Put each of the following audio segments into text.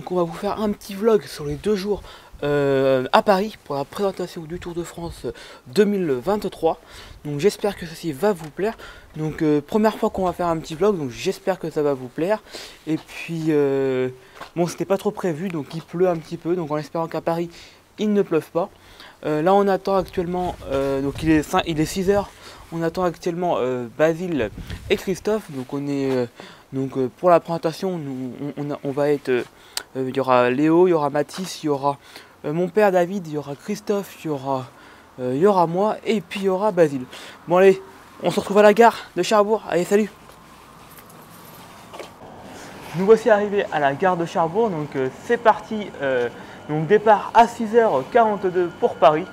Donc on va vous faire un petit vlog sur les 2 jours à Paris pour la présentation du Tour de France 2023. Donc j'espère que ceci va vous plaire. Donc première fois qu'on va faire un petit vlog, donc j'espère que ça va vous plaire. Et puis bon, c'était pas trop prévu, donc il pleut un petit peu, donc en espérant qu'à Paris il ne pleuve pas. Là on attend actuellement, donc il est 6 h, on attend actuellement Basile et Christophe. Donc on est pour la présentation, on va être, il y aura Léo, il y aura Mathis, il y aura mon père David, il y aura Christophe, il y aura moi et puis il y aura Basile. Bon allez, on se retrouve à la gare de Cherbourg. Allez, salut. Nous voici arrivés à la gare de Cherbourg, donc c'est parti. Donc départ à 6 h 42 pour Paris.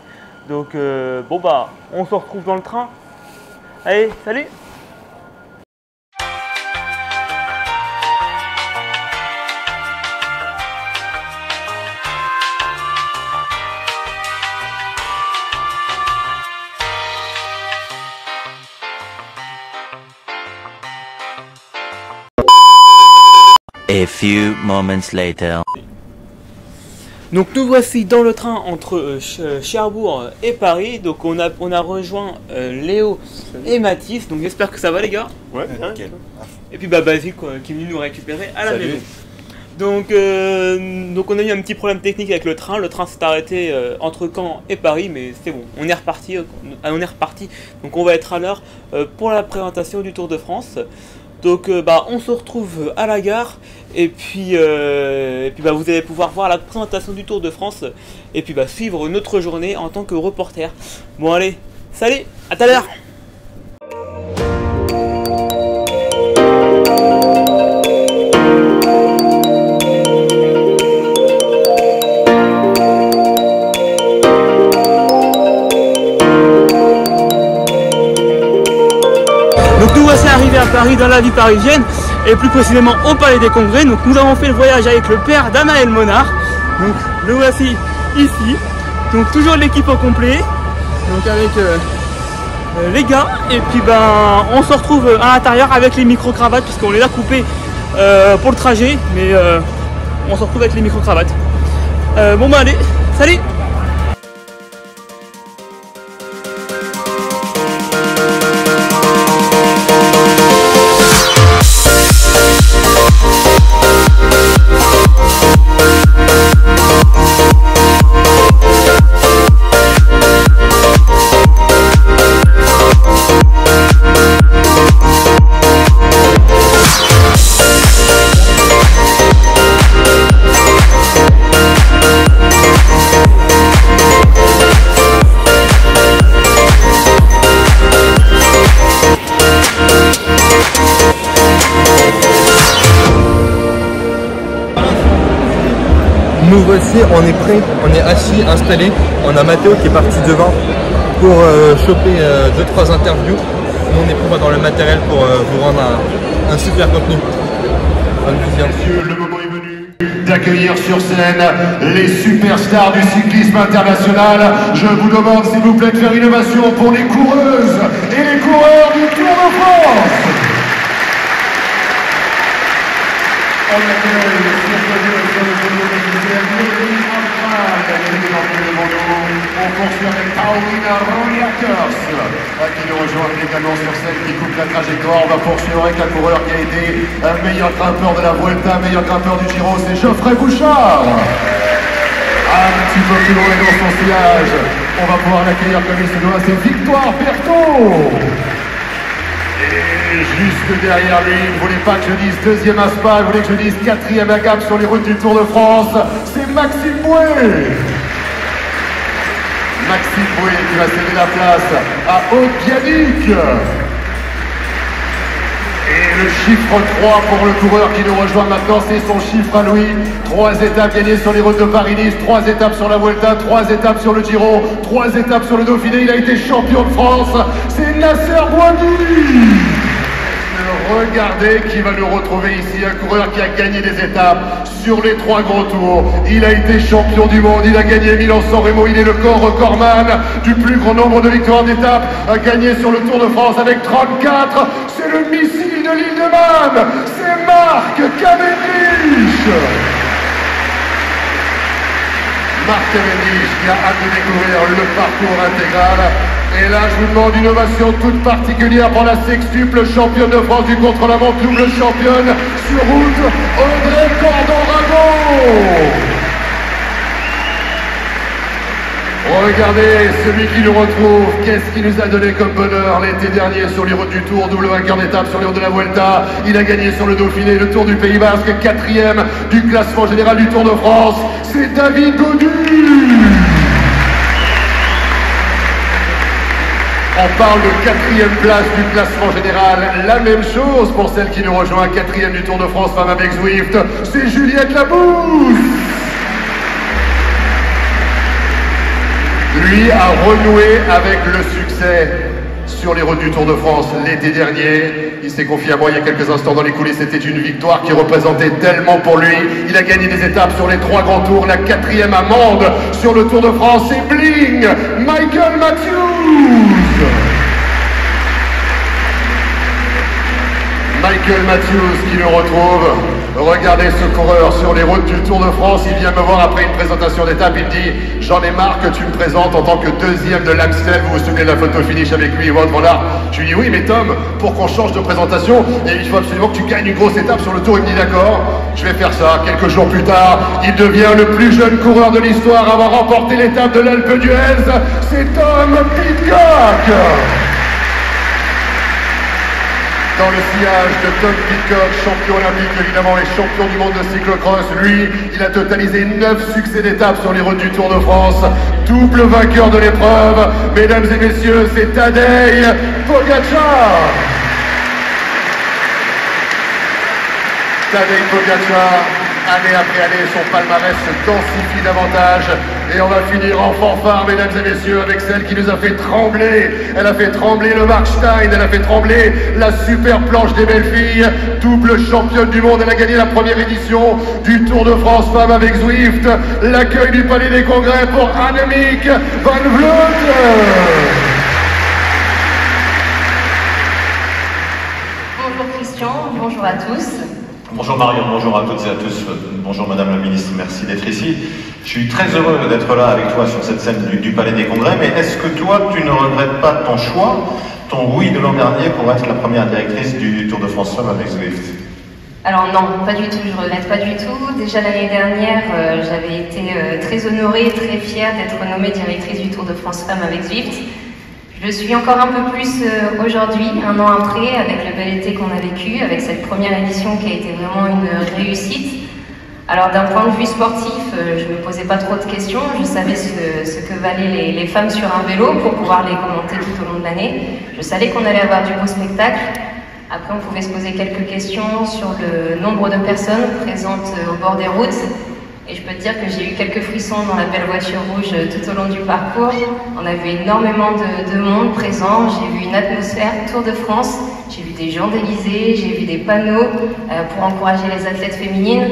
Donc bon bah on se retrouve dans le train. Allez, salut. A few moments later. Donc nous voici dans le train entre Cherbourg et Paris. Donc on a rejoint Léo et Mathis. Donc j'espère que ça va les gars. Ouais, nickel. Et puis bah Basile qui est venu nous récupérer à la maison. Donc on a eu un petit problème technique avec le train. Le train s'est arrêté entre Caen et Paris, mais c'est bon, on est reparti. Donc on va être à l'heure pour la présentation du Tour de France. Donc bah on se retrouve à la gare et puis bah, vous allez pouvoir voir la présentation du Tour de France et puis bah, suivre notre journée en tant que reporter. Bon allez, salut, à tout à l'heure. Donc nous voici arrivés à Paris, dans la vie parisienne, et plus précisément au Palais des Congrès. Donc nous avons fait le voyage avec le père d'Amaël Monard. Donc le voici ici. Donc toujours l'équipe au complet. Donc avec les gars. Et puis ben on se retrouve à l'intérieur avec les micro-cravates, puisqu'on les a coupés pour le trajet. Mais on se retrouve avec les micro-cravates. Bon bah allez, salut. Nous voici, on est prêt, on est assis, installé. On a Mathéo qui est parti devant pour choper 2-3 interviews. Nous on est prêt dans le matériel pour vous rendre un super contenu. Messieurs, le moment est venu d'accueillir sur scène les superstars du cyclisme international. Je vous demande s'il vous plaît de faire une ovation pour les coureuses et les coureurs du Tour de France. On accueille on poursuit avec Paulina Roniakers qui nous rejoint également sur scène, qui coupe la trajectoire. On va poursuivre avec un coureur qui a été un meilleur grimpeur de la Vuelta, meilleur grimpeur du Giro, c'est Geoffrey Bouchard. Un petit peu plus loin dans son sillage, on va pouvoir l'accueillir comme il se doit, c'est Victoire Berthaud. Et juste derrière lui, il ne voulait pas que je dise deuxième à Spa, il voulait que je dise quatrième à Gap sur les routes du Tour de France, c'est Maxime Bouet. Maxime Bouet qui va céder la place à Aude Bianic. Et le chiffre 3 pour le coureur qui nous rejoint maintenant, c'est son chiffre à lui. 3 étapes gagnées sur les routes de Paris-Nice, 3 étapes sur la Vuelta, 3 étapes sur le Giro, 3 étapes sur le Dauphiné. Il a été champion de France, c'est Nasser Boigui. Regardez qui va nous retrouver ici, un coureur qui a gagné des étapes sur les 3 gros tours. Il a été champion du monde, il a gagné Milan-San Remo, il est le recordman du plus grand nombre de victoires d'étapes, a gagné sur le Tour de France avec 34. C'est le missile de l'île de Man, c'est Marc Cavendish. Marc Cavendish qui a hâte de découvrir le parcours intégral. Et là, je vous demande une ovation toute particulière pour la sextuple championne de France du contre-la-montre, double championne sur route, Audrey Cordon-Ragon. Regardez celui qui nous retrouve, qu'est-ce qu'il nous a donné comme bonheur l'été dernier sur les routes du Tour, double vainqueur d'étape sur les routes de la Vuelta. Il a gagné sur le Dauphiné, le Tour du Pays Basque, 4e du classement général du Tour de France. C'est David Gaudu. On parle de 4e place du classement général. La même chose pour celle qui nous rejoint, 4e du Tour de France, femme avec Zwift. C'est Juliette Labousse. Lui a renoué avec le succès sur les routes du Tour de France l'été dernier. Il s'est confié à moi il y a quelques instants dans les coulisses. C'était une victoire qui représentait tellement pour lui. Il a gagné des étapes sur les 3 grands tours. La 4e amende sur le Tour de France. C'est Bling, Michael Matthews. Michael Matthews qui nous retrouve. Regardez ce coureur sur les routes du Tour de France. Il vient me voir après une présentation d'étape. Il me dit « J'en ai marre que tu me présentes en tant que 2e de l'Amstel. » Vous vous souvenez de la photo finish avec lui et Wout van Aert? Je lui dis « Oui, mais Tom, pour qu'on change de présentation, il faut absolument que tu gagnes une grosse étape sur le Tour. » Il me dit « D'accord, je vais faire ça. » Quelques jours plus tard, il devient le plus jeune coureur de l'histoire à avoir remporté l'étape de l'Alpe d'Huez. C'est Tom Pidcock. Dans le sillage de Tom Pidcock, champion olympique évidemment et champion du monde de cyclocross. Lui, il a totalisé 9 succès d'étape sur les routes du Tour de France. Double vainqueur de l'épreuve. Mesdames et messieurs, c'est Tadej Pogačar. Tadej Pogačar, année après année, son palmarès se densifie davantage. Et on va finir en fanfare, mesdames et messieurs, avec celle qui nous a fait trembler. Elle a fait trembler le Markstein, elle a fait trembler la super planche des belles filles. Double championne du monde, elle a gagné la première édition du Tour de France Femmes avec Zwift. L'accueil du Palais des Congrès pour Annemiek van Vleuten. Bonjour Christian, bonjour à tous. Bonjour Marion, bonjour à toutes et à tous. Bonjour Madame la Ministre, merci d'être ici. Je suis très heureux d'être là avec toi sur cette scène du Palais des Congrès, mais est-ce que toi, tu ne regrettes pas ton choix, ton oui de l'an dernier pour être la première directrice du Tour de France Femmes avec Zwift? Alors non, pas du tout, je regrette pas du tout. Déjà l'année dernière, j'avais été très honorée, très fière d'être nommée directrice du Tour de France Femmes avec Zwift. Je suis encore un peu plus aujourd'hui, un an après, avec le bel été qu'on a vécu, avec cette première édition qui a été vraiment une réussite. Alors d'un point de vue sportif, je ne me posais pas trop de questions, je savais ce que valaient les femmes sur un vélo pour pouvoir les commenter tout au long de l'année. Je savais qu'on allait avoir du beau spectacle. Après, on pouvait se poser quelques questions sur le nombre de personnes présentes au bord des routes. Et je peux te dire que j'ai eu quelques frissons dans la belle voiture rouge tout au long du parcours. On a vu énormément de monde présent, j'ai vu une atmosphère Tour de France, j'ai vu des gens déguisés, j'ai vu des panneaux pour encourager les athlètes féminines.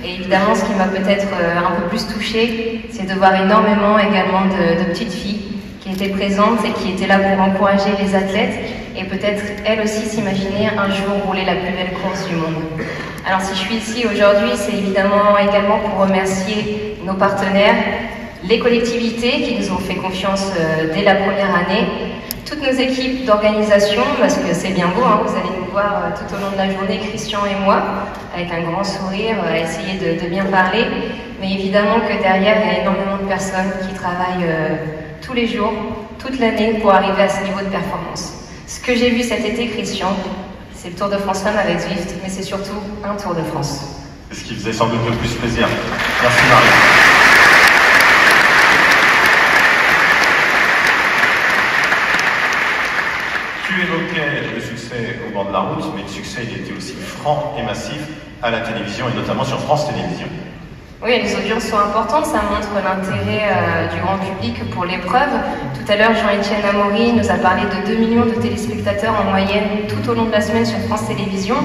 Et évidemment, ce qui m'a peut-être un peu plus touchée, c'est de voir énormément également de petites filles qui étaient présentes et qui étaient là pour encourager les athlètes et peut-être elles aussi s'imaginer un jour rouler la plus belle course du monde. Alors si je suis ici aujourd'hui, c'est évidemment également pour remercier nos partenaires, les collectivités qui nous ont fait confiance dès la première année, toutes nos équipes d'organisation, parce que c'est bien beau, hein, vous allez nous voir tout au long de la journée, Christian et moi, avec un grand sourire, à essayer de bien parler, mais évidemment que derrière, il y a énormément de personnes qui travaillent tous les jours, toute l'année, pour arriver à ce niveau de performance. Ce que j'ai vu cet été, Christian, c'est le Tour de France Femmes avec Zwift, mais c'est surtout un Tour de France. C'est ce qui faisait sans doute le plus plaisir. Merci Marie. Tu évoquais le succès au bord de la route, mais le succès il était aussi franc et massif à la télévision et notamment sur France Télévisions. Oui, les audiences sont importantes, ça montre l'intérêt du grand public pour l'épreuve. Tout à l'heure, Jean-Étienne Amaury nous a parlé de 2 millions de téléspectateurs en moyenne tout au long de la semaine sur France Télévisions.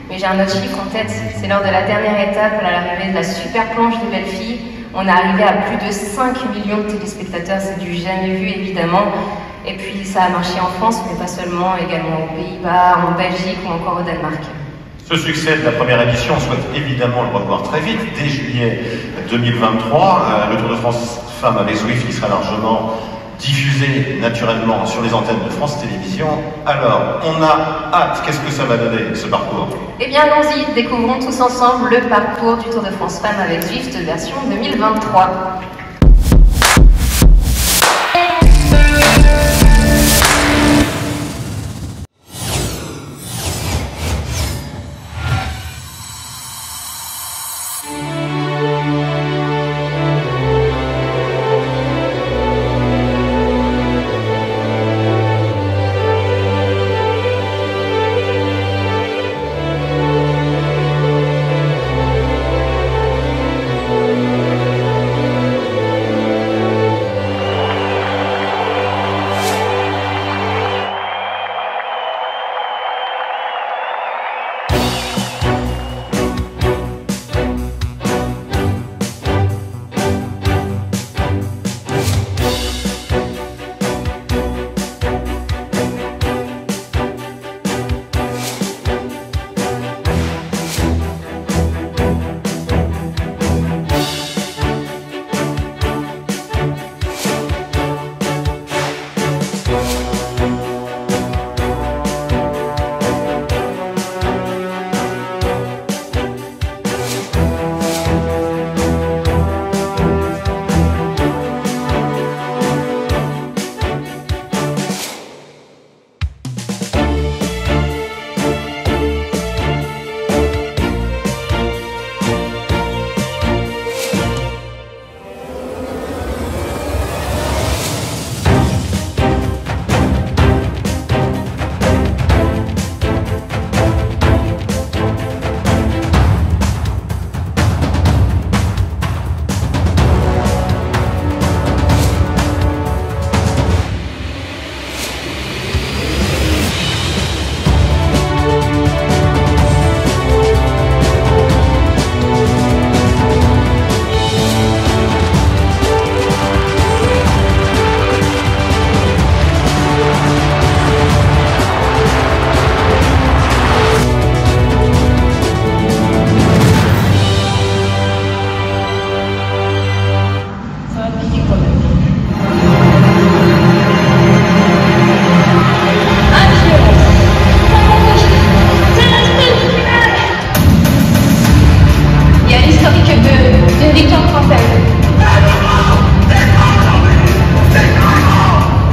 Mais j'ai un autre chiffre en tête, c'est lors de la dernière étape, à l'arrivée de la super planche des belles filles. On est arrivé à plus de 5 millions de téléspectateurs, c'est du jamais vu évidemment. Et puis ça a marché en France, mais pas seulement, également aux Pays-Bas, en Belgique ou encore au Danemark. Ce succès de la première édition, on souhaite évidemment le revoir très vite, dès juillet 2023. Le Tour de France Femmes avec Zwift qui sera largement diffusé naturellement sur les antennes de France Télévisions. Alors, on a hâte. Qu'est-ce que ça va donner, ce parcours? Eh bien, allons-y, découvrons tous ensemble le parcours du Tour de France Femmes avec Zwift version 2023.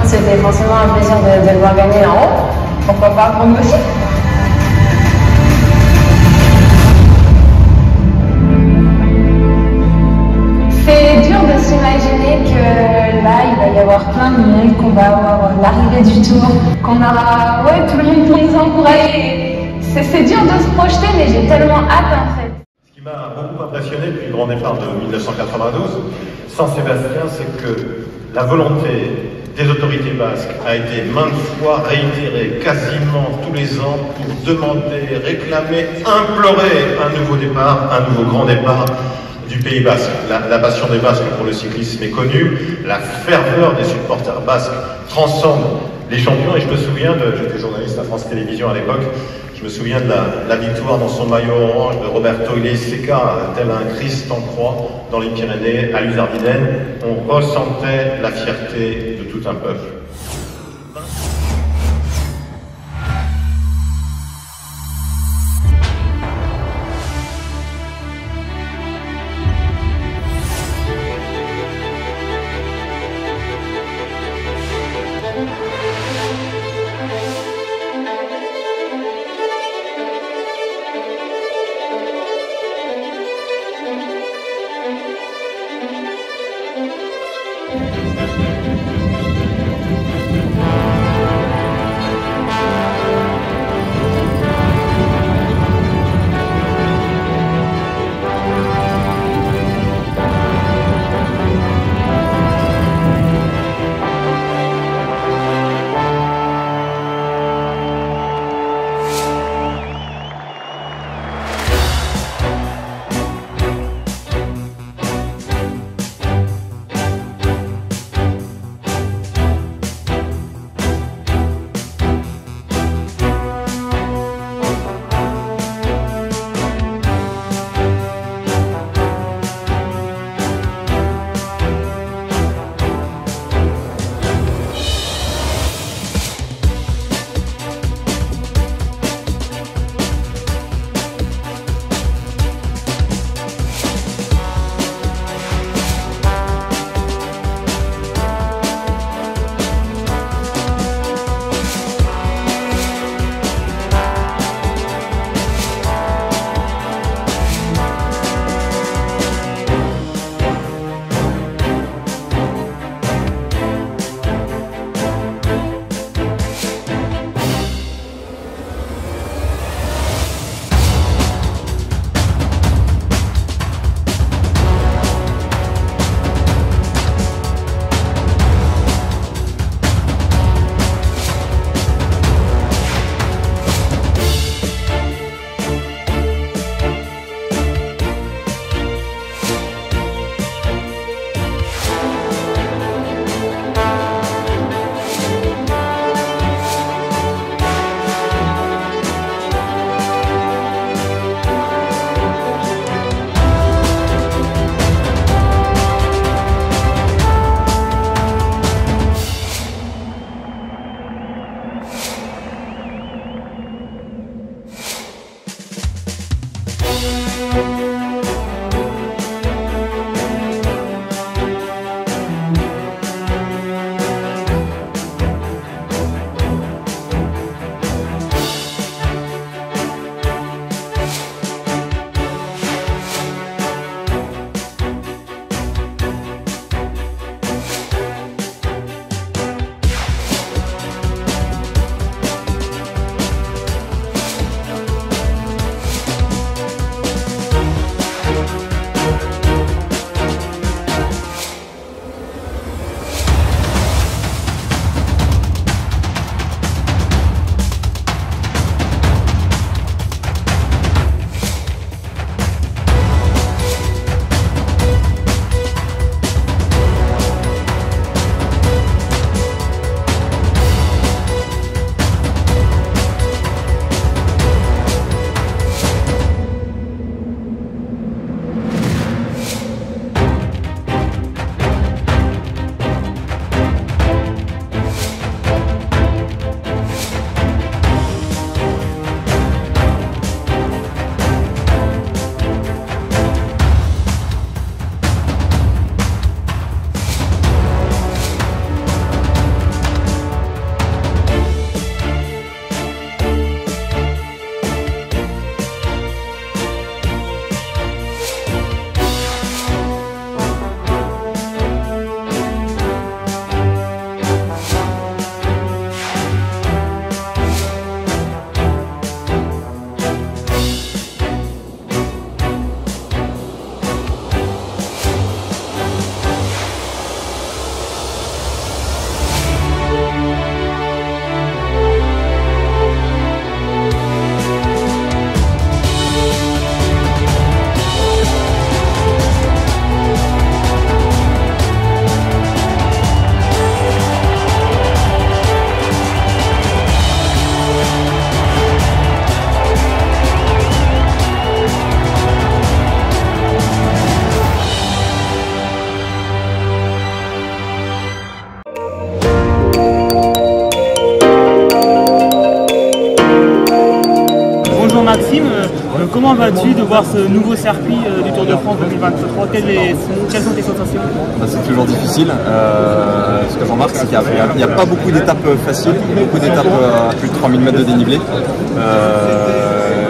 C'était forcément un plaisir de le voir gagner en haut. Pourquoi pas pour nous aussi? C'est dur de s'imaginer que là, il va y avoir plein de monde, qu'on va avoir l'arrivée du tour, qu'on aura tout le monde pour nous encourager. C'est dur de se projeter, mais j'ai tellement hâte en fait. Ce qui m'a beaucoup impressionné depuis le grand départ de 1992, San Sébastien, c'est que la volonté des autorités basques a été maintes fois réitérée, quasiment tous les ans, pour demander, réclamer, implorer un nouveau départ, un nouveau grand départ du Pays basque. La passion des Basques pour le cyclisme est connue, la ferveur des supporters basques transcende les champions, et je me souviens, j'étais journaliste à France Télévisions à l'époque, je me souviens de la victoire dans son maillot orange de Roberto Iglesias, tel un Christ en croix dans les Pyrénées, à Luzardinen. On ressentait la fierté de tout un peuple. Kim, comment vas-tu de voir ce nouveau circuit du Tour de France 2023? Quelles sont tes sensations? C'est toujours difficile. Ce que j'en remarque, c'est qu'il n'y a pas beaucoup d'étapes faciles, beaucoup d'étapes à plus de 3000 mètres de dénivelé.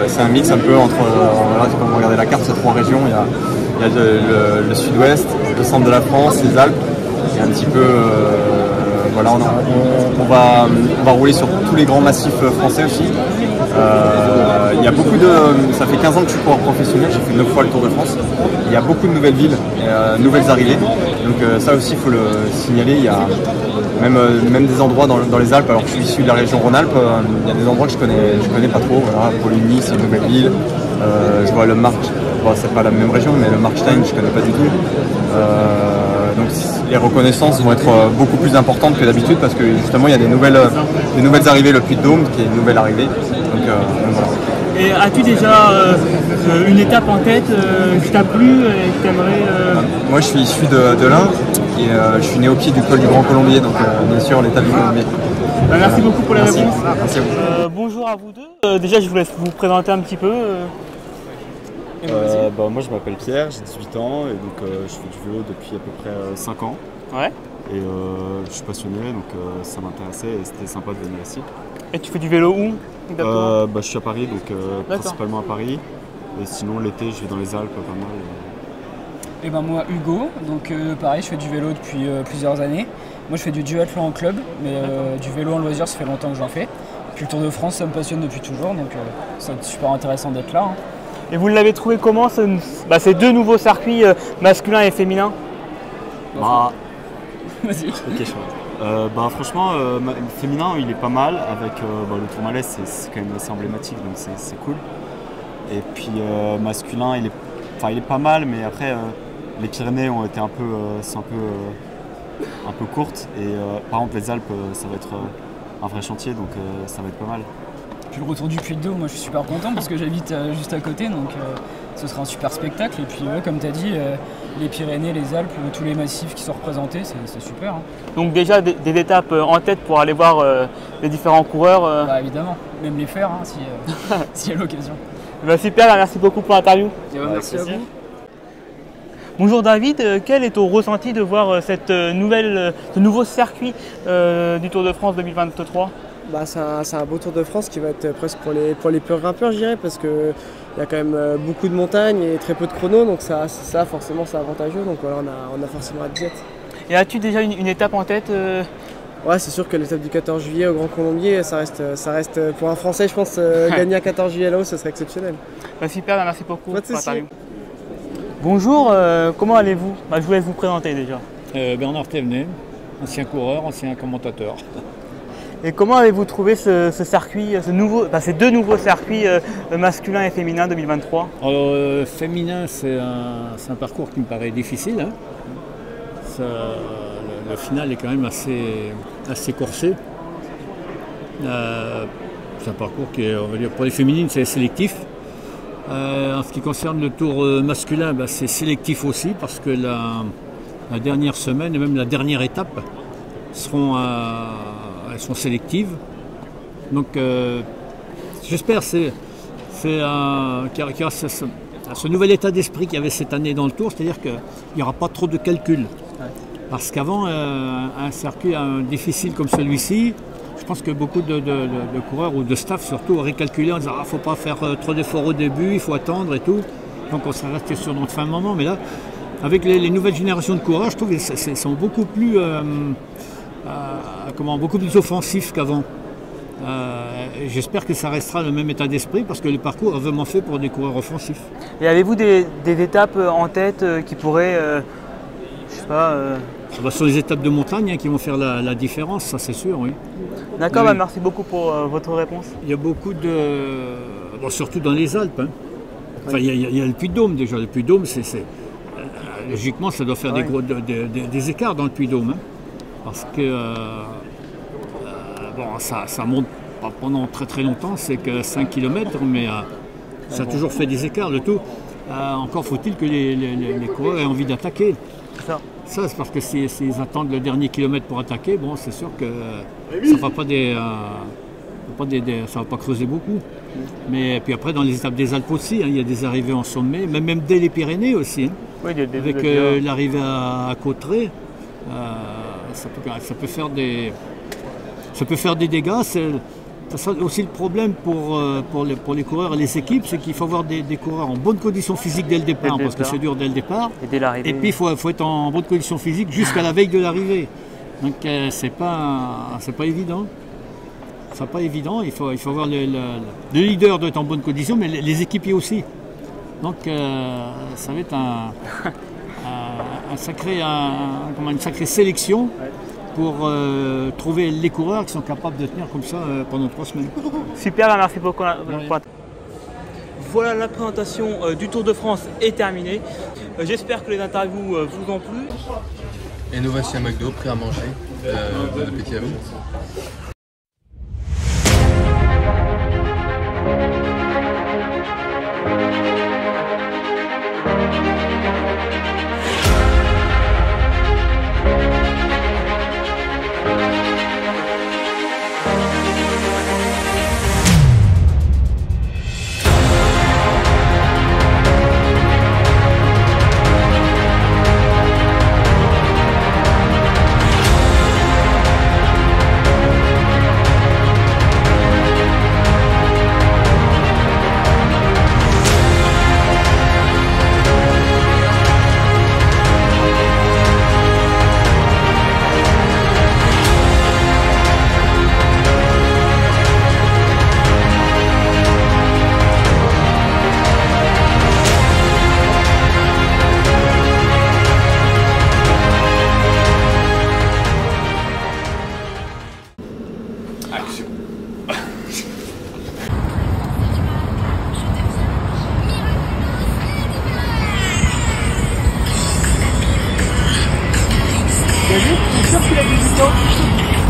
C'est un mix un peu entre, quand vous regardez la carte, c'est 3 régions. Il y a le sud-ouest, le centre de la France, les Alpes, et un petit peu... voilà, on va rouler sur tous les grands massifs français aussi. Il y a beaucoup de... Ça fait 15 ans que je suis coureur professionnel, j'ai fait 9 fois le Tour de France. Il y a beaucoup de nouvelles villes, nouvelles arrivées. Donc ça aussi, il faut le signaler. Il y a même des endroits dans les Alpes, alors que je suis issu de la région Rhône-Alpes, il y a des endroits que je connais pas trop. Voilà, Poligny, c'est une nouvelle ville. Je vois le March, bon, c'est pas la même région, mais le Markstein, je connais pas du tout. Donc les reconnaissances vont être beaucoup plus importantes que d'habitude parce que justement il y a des nouvelles arrivées, le Puy-de-Dôme qui est une nouvelle arrivée. Donc voilà. Et as-tu déjà une étape en tête qui t'a plu et que tu aimerais Moi je suis issu de l'Ain et je suis né au pied du col du Grand Colombier, donc bien sûr l'étape du Colombier. Merci beaucoup pour les réponses. Merci à vous. Bonjour à vous deux. Déjà je vous laisse vous présenter un petit peu. Moi je m'appelle Pierre, j'ai 18 ans et donc je fais du vélo depuis à peu près 5 ans. Ouais. Et je suis passionné donc ça m'intéressait et c'était sympa de venir ici. Et tu fais du vélo où exactement? Je suis à Paris, donc principalement à Paris. Et sinon l'été je vais dans les Alpes pas mal. Et moi Hugo, donc pareil je fais du vélo depuis plusieurs années. Moi je fais du duathlon en club, mais du vélo en loisir ça fait longtemps que j'en fais. Puis le Tour de France ça me passionne depuis toujours, donc ça va être super intéressant d'être là. Hein. Et vous l'avez trouvé comment ces deux nouveaux circuits masculins et féminins? Vas-y. Ok, franchement, féminin il est pas mal avec le Tourmalet, c'est quand même assez emblématique donc c'est cool. Et puis masculin il est pas mal, mais après les Pyrénées ont été un peu courtes et par contre les Alpes ça va être un vrai chantier donc ça va être pas mal. Puis le retour du Puy-de-Dôme, moi je suis super content parce que j'habite juste à côté, donc ce sera un super spectacle. Et puis comme tu as dit, les Pyrénées, les Alpes, tous les massifs qui sont représentés, c'est super. Hein. Donc déjà des étapes en tête pour aller voir les différents coureurs Évidemment, même les faire hein, s'il y a l'occasion. Super, merci beaucoup pour l'interview. Merci à vous. Bonjour David, quel est ton ressenti de voir ce nouveau circuit du Tour de France 2023? C'est un beau Tour de France qui va être presque pour les purs grimpeurs, je dirais, parce qu'il y a quand même beaucoup de montagnes et très peu de chrono, donc ça forcément c'est avantageux, donc voilà, on a forcément hâte d'y être. Et as-tu déjà une étape en tête Ouais, c'est sûr que l'étape du 14 juillet au Grand Colombier, ça reste pour un Français, je pense, gagner un 14 juillet là-haut, ce serait exceptionnel. Super, merci beaucoup pour l'interview. Bonjour, comment allez-vous? Je vous laisse vous présenter déjà. Bernard Thévenet, ancien coureur, ancien commentateur. Et comment avez-vous trouvé ce circuit, ces deux nouveaux circuits masculins et féminins 2023? Alors, féminin, c'est un parcours qui me paraît difficile. Hein. Le final est quand même assez corsé. C'est un parcours qui est, on va dire, pour les féminines, c'est sélectif. En ce qui concerne le tour masculin, c'est sélectif aussi parce que la dernière semaine et même la dernière étape elles sont sélectives. Donc j'espère qu'il y aura ce nouvel état d'esprit qu'il y avait cette année dans le Tour, c'est-à-dire qu'il n'y aura pas trop de calculs. Parce qu'avant, un circuit difficile comme celui-ci, je pense que beaucoup de coureurs ou de staff surtout auraient calculé en disant « il ne faut pas faire trop d'efforts au début, il faut attendre et tout ». Donc on serait resté sur notre fin de moment. Mais là, avec les nouvelles générations de coureurs, je trouve qu'ils sont beaucoup plus... beaucoup plus offensif qu'avant. J'espère que ça restera le même état d'esprit parce que le parcours est vraiment fait pour des coureurs offensifs. Et avez-vous des étapes en tête qui pourraient, je sais pas... Ce sont les étapes de montagne qui vont faire la différence, ça c'est sûr, oui. D'accord, merci beaucoup pour votre réponse. Il y a beaucoup de... surtout dans les Alpes. Hein. Enfin, il y a le Puy-de-Dôme déjà. Le Puy-de-Dôme, logiquement, ça doit faire des écarts dans le Puy-de-Dôme. Hein. Parce que ça monte pas pendant très très longtemps, c'est que 5 km, mais ça a toujours fait des écarts. Le tout, encore faut-il que les coureurs aient envie d'attaquer. Ça, c'est parce que s'ils attendent le dernier kilomètre pour attaquer, bon, c'est sûr que ça ne fera pas ça ne va pas creuser beaucoup. Mais puis après, dans les étapes des Alpes aussi, hein, il y a des arrivées en sommet, même dès les Pyrénées aussi. Hein, oui, avec l'arrivée à Cauterets, ça peut faire des dégâts. C'est aussi le problème pour les coureurs et les équipes, c'est qu'il faut avoir des coureurs en bonne condition physique dès le départ, parce que c'est dur dès le départ. Et puis il faut être en bonne condition physique jusqu'à la veille de l'arrivée. Donc c'est pas évident. C'est pas évident. Il faut avoir le leader doit être en bonne condition, mais les équipiers aussi. Donc ça va être une sacrée sélection pour trouver les coureurs qui sont capables de tenir comme ça pendant 3 semaines. Super, merci beaucoup. Voilà, la présentation du Tour de France est terminée. J'espère que les interviews vous ont plu. Et nous voici à McDo, prêts à manger. Bon appétit à vous. T'as vu? Je suis sûr qu'il a des vidéos.